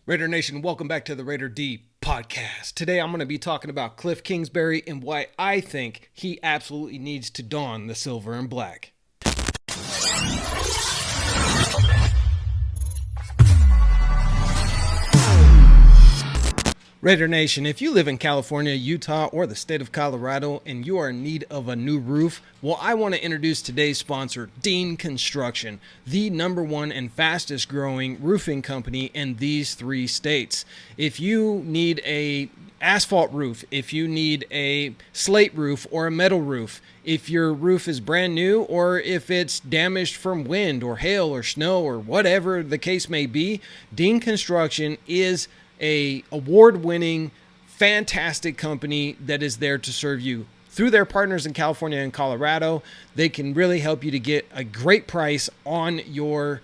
Raider Nation, welcome back to the Raider D podcast. Today I'm going to be talking about Kliff Kingsbury and why I think he absolutely needs to don the silver and black. Raider Nation, if you live in California, Utah, or the state of Colorado and you are in need of a new roof, well, I want to introduce today's sponsor, Dean Construction, the #1 and fastest growing roofing company in these 3 states. If you need a asphalt roof, if you need a slate roof or a metal roof, if your roof is brand new or if it's damaged from wind or hail or snow or whatever the case may be, Dean Construction is a award-winning, fantastic company that is there to serve you. Through their partners in California and Colorado, they can really help you to get a great price on your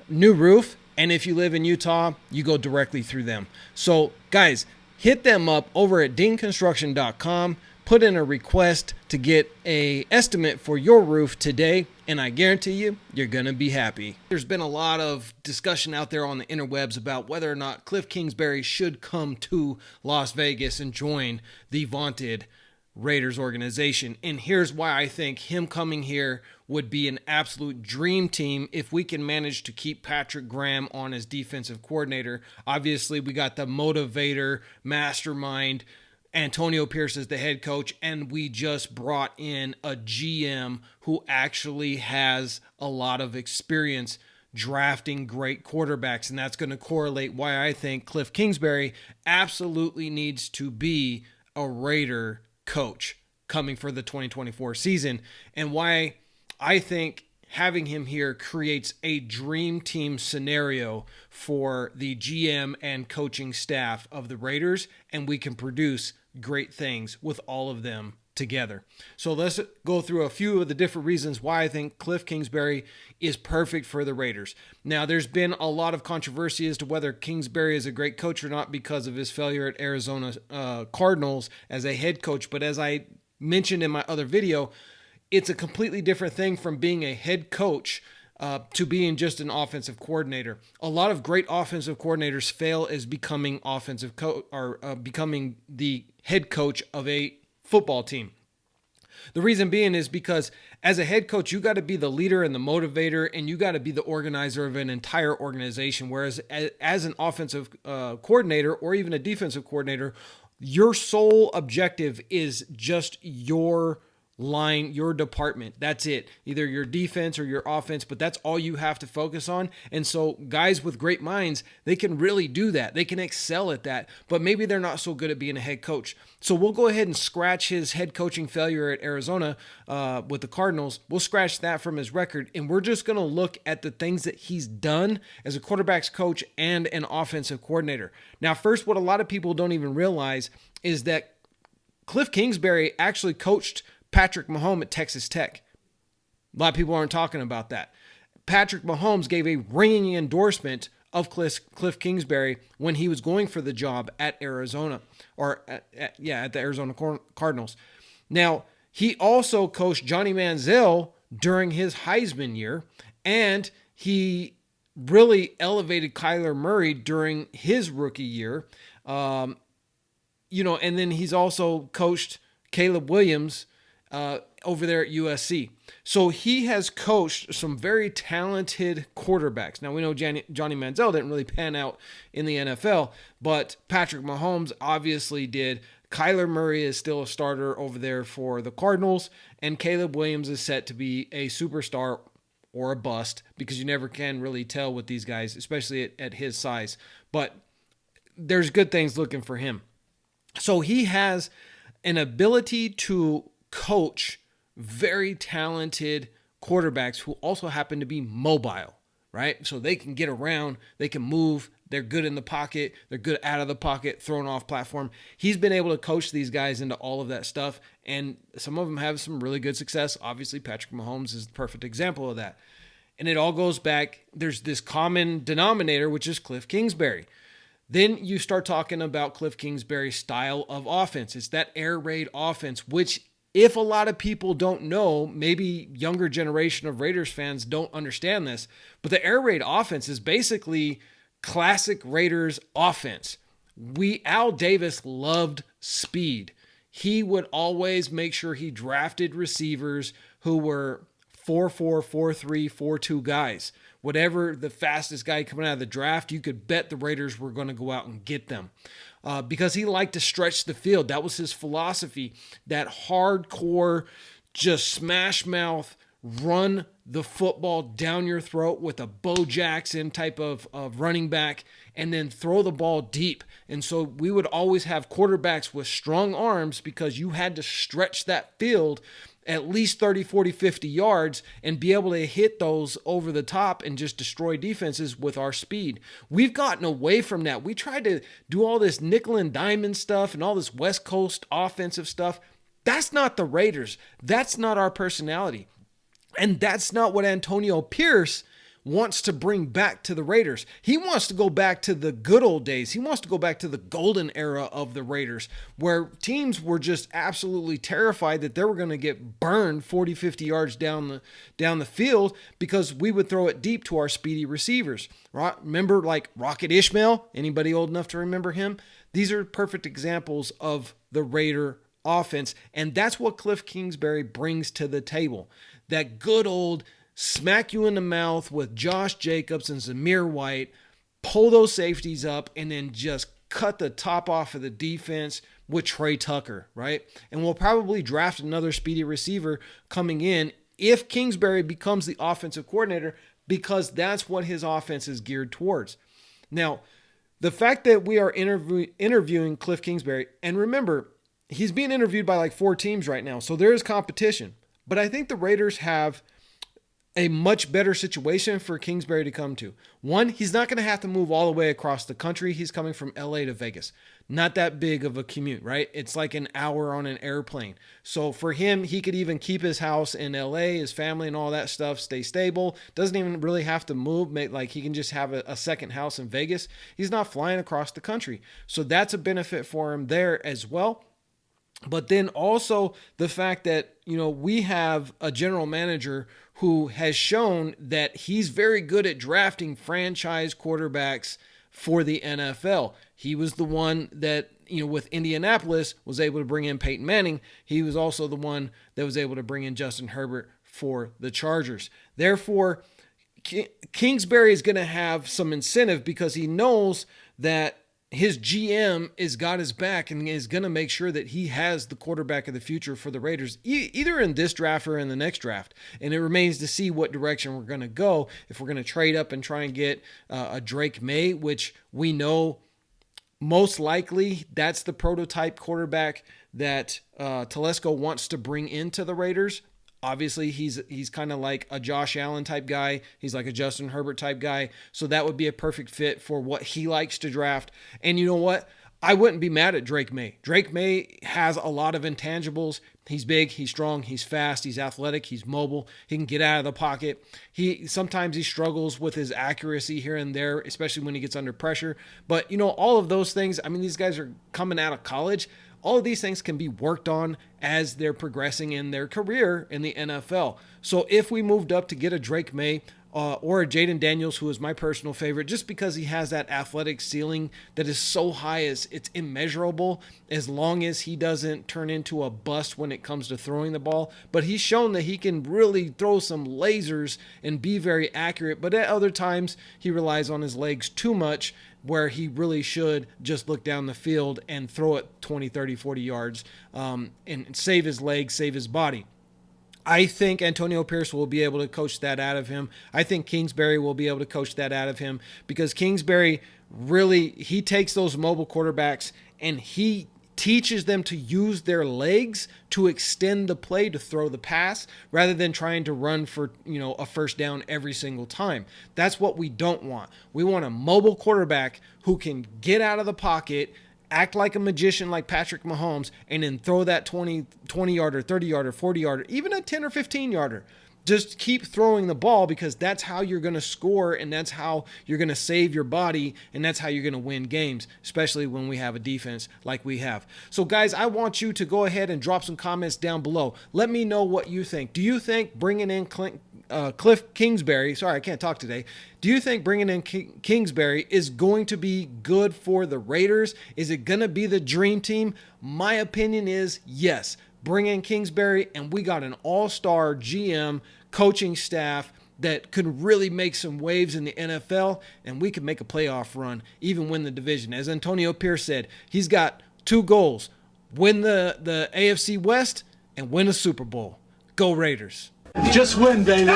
new roof. And if you live in Utah, you go directly through them. So guys, hit them up over at deanconstruction.com. Put in a request to get an estimate for your roof today, and I guarantee you, you're going to be happy. There's been a lot of discussion out there on the interwebs about whether or not Kliff Kingsbury should come to Las Vegas and join the vaunted Raiders organization. And here's why I think him coming here would be an absolute dream team if we can manage to keep Patrick Graham on as defensive coordinator. Obviously, we got the motivator, mastermind, Antonio Pierce is the head coach, and we just brought in a GM who actually has a lot of experience drafting great quarterbacks, and that's going to correlate why I think Kliff Kingsbury absolutely needs to be a Raider coach coming for the 2024 season, and why I think having him here creates a dream team scenario for the GM and coaching staff of the Raiders, and we can produce great things with all of them together. So let's go through a few of the different reasons why I think Kliff Kingsbury is perfect for the Raiders. Now, there's been a lot of controversy as to whether Kingsbury is a great coach or not because of his failure at Arizona Cardinals as a head coach. But as I mentioned in my other video, it's a completely different thing from being a head coach to being just an offensive coordinator. A lot of great offensive coordinators fail as becoming offensive coach or becoming the head coach of a football team. The reason being is because as a head coach, you got to be the leader and the motivator, and you got to be the organizer of an entire organization. Whereas as an offensive coordinator or even a defensive coordinator, your sole objective is just your line, your department. That's it. Either your defense or your offense, but that's all you have to focus on. And so guys with great minds, they can really do that. They can excel at that, but maybe they're not so good at being a head coach. So we'll go ahead and scratch his head coaching failure at Arizona with the Cardinals. We'll scratch that from his record, and we're just going to look at the things that he's done as a quarterback's coach and an offensive coordinator. Now, first, what a lot of people don't even realize is that Kliff Kingsbury actually coached Patrick Mahomes at Texas Tech. A lot of people aren't talking about that. Patrick Mahomes gave a ringing endorsement of Kliff Kingsbury when he was going for the job at Arizona, or at the Arizona Cardinals. Now, he also coached Johnny Manziel during his Heisman year, and he really elevated Kyler Murray during his rookie year. And then he's also coached Caleb Williams over there at USC. So he has coached some very talented quarterbacks. Now, we know Johnny Manziel didn't really pan out in the NFL, but Patrick Mahomes obviously did. Kyler Murray is still a starter over there for the Cardinals, and Caleb Williams is set to be a superstar or a bust because you never can really tell with these guys, especially at his size. But there's good things looking for him. So he has an ability to coach very talented quarterbacks who also happen to be mobile, right? So they can get around, they can move, they're good in the pocket, they're good out of the pocket, thrown off platform. He's been able to coach these guys into all of that stuff, and some of them have some really good success. Obviously, Patrick Mahomes is the perfect example of that. And it all goes back, there's this common denominator, which is Kliff Kingsbury. Then you start talking about Kliff Kingsbury's style of offense. It's that air raid offense, which if a lot of people don't know, maybe younger generation of Raiders fans don't understand this, but the air raid offense is basically classic Raiders offense. Al Davis loved speed. He would always make sure he drafted receivers who were 4.4, 4.3, 4.2 guys. Whatever the fastest guy coming out of the draft, you could bet the Raiders were going to go out and get them. Because he liked to stretch the field. That was his philosophy. That hardcore, just smash mouth, run the football down your throat with a Bo Jackson type of running back, and then throw the ball deep. And so we would always have quarterbacks with strong arms because you had to stretch that field at least 30, 40, 50 yards and be able to hit those over the top and just destroy defenses with our speed. We've gotten away from that. We tried to do all this nickel and diamond stuff and all this West Coast offensive stuff. That's not the Raiders. That's not our personality. And that's not what Antonio Pierce wants to bring back to the Raiders. He wants to go back to the good old days. He wants to go back to the golden era of the Raiders, where teams were just absolutely terrified that they were going to get burned 40, 50 yards down the field because we would throw it deep to our speedy receivers. Right? Remember like Rocket Ishmael? Anybody old enough to remember him? These are perfect examples of the Raider offense, and that's what Kliff Kingsbury brings to the table. That good old smack you in the mouth with Josh Jacobs and Zamir White, pull those safeties up, and then just cut the top off of the defense with Trey Tucker, right? And we'll probably draft another speedy receiver coming in if Kingsbury becomes the offensive coordinator, because that's what his offense is geared towards. Now, the fact that we are interviewing Kliff Kingsbury, and remember, he's being interviewed by like 4 teams right now, so there is competition. But I think the Raiders have a much better situation for Kingsbury to come to. One, he's not going to have to move all the way across the country. He's coming from LA to Vegas. Not that big of a commute, right? It's like an hour on an airplane. So for him, he could even keep his house in LA, his family and all that stuff, stay stable. Doesn't even really have to move. Like he can just have a second house in Vegas. He's not flying across the country. So that's a benefit for him there as well. But then also the fact that, we have a general manager who has shown that he's very good at drafting franchise quarterbacks for the NFL. He was the one that, with Indianapolis was able to bring in Peyton Manning. He was also the one that was able to bring in Justin Herbert for the Chargers. Therefore, Kingsbury is going to have some incentive because he knows that his GM is got his back and is going to make sure that he has the quarterback of the future for the Raiders, either in this draft or in the next draft. And it remains to see what direction we're going to go. If we're going to trade up and try and get a Drake May, which we know most likely that's the prototype quarterback that Telesco wants to bring into the Raiders. Obviously, he's kind of like a Josh Allen type guy. He's like a Justin Herbert type guy. So that would be a perfect fit for what he likes to draft. And you know what? I wouldn't be mad at Drake May. Drake May has a lot of intangibles. He's big, he's strong, he's fast, he's athletic, he's mobile. He can get out of the pocket. Sometimes he struggles with his accuracy here and there, especially when he gets under pressure. But, all of those things, these guys are coming out of college. All of these things can be worked on as they're progressing in their career in the NFL. So if we moved up to get a Drake May or a Jaden Daniels, who is my personal favorite, just because he has that athletic ceiling that is so high it's immeasurable, as long as he doesn't turn into a bust when it comes to throwing the ball. But he's shown that he can really throw some lasers and be very accurate. But at other times, he relies on his legs too much, where he really should just look down the field and throw it 20, 30, 40 yards and save his legs, save his body. I think Antonio Pierce will be able to coach that out of him. I think Kingsbury will be able to coach that out of him, because Kingsbury he takes those mobile quarterbacks and he teaches them to use their legs to extend the play, to throw the pass, rather than trying to run for, a first down every single time. That's what we don't want. We want a mobile quarterback who can get out of the pocket, act like a magician like Patrick Mahomes, and then throw that 20-yarder, 30-yarder, 40-yarder, even a 10 or 15-yarder. Just keep throwing the ball, because that's how you're going to score, and that's how you're going to save your body, and that's how you're going to win games, especially when we have a defense like we have. So, guys, I want you to go ahead and drop some comments down below. Let me know what you think. Do you think bringing in Kliff Kingsbury, sorry, I can't talk today. Do you think bringing in Kingsbury is going to be good for the Raiders? Is it going to be the dream team? My opinion is yes. Bring in Kingsbury, and we got an all-star GM coaching staff that could really make some waves in the NFL, and we could make a playoff run, even win the division. As Antonio Pierce said, he's got 2 goals: win the AFC West and win a Super Bowl. Go Raiders. Just win, baby.